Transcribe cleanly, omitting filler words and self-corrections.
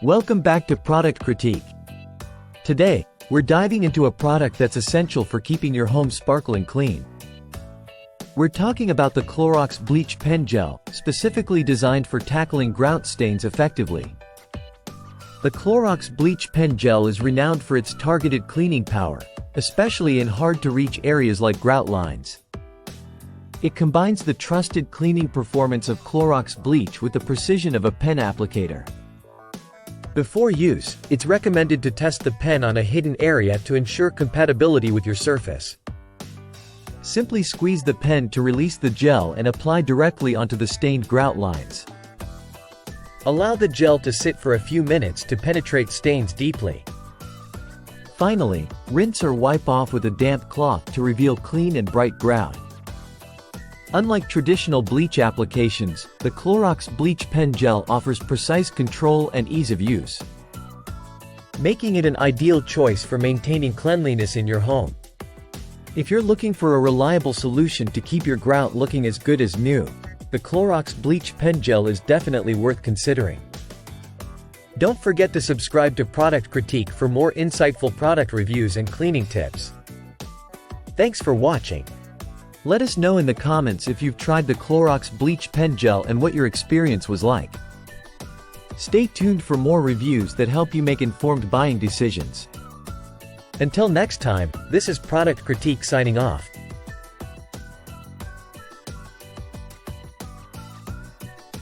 Welcome back to Product Critique. Today, we're diving into a product that's essential for keeping your home sparkling clean. We're talking about the Clorox Bleach Pen Gel, specifically designed for tackling grout stains effectively. The Clorox Bleach Pen Gel is renowned for its targeted cleaning power, especially in hard-to-reach areas like grout lines. It combines the trusted cleaning performance of Clorox bleach with the precision of a pen applicator. Before use, it's recommended to test the pen on a hidden area to ensure compatibility with your surface. Simply squeeze the pen to release the gel and apply directly onto the stained grout lines. Allow the gel to sit for a few minutes to penetrate stains deeply. Finally, rinse or wipe off with a damp cloth to reveal clean and bright grout. Unlike traditional bleach applications, the Clorox Bleach Pen Gel offers precise control and ease of use, making it an ideal choice for maintaining cleanliness in your home. If you're looking for a reliable solution to keep your grout looking as good as new, the Clorox Bleach Pen Gel is definitely worth considering. Don't forget to subscribe to Product Critique for more insightful product reviews and cleaning tips. Thanks for watching. Let us know in the comments if you've tried the Clorox Bleach Pen Gel and what your experience was like. Stay tuned for more reviews that help you make informed buying decisions. Until next time, this is Product Critique signing off.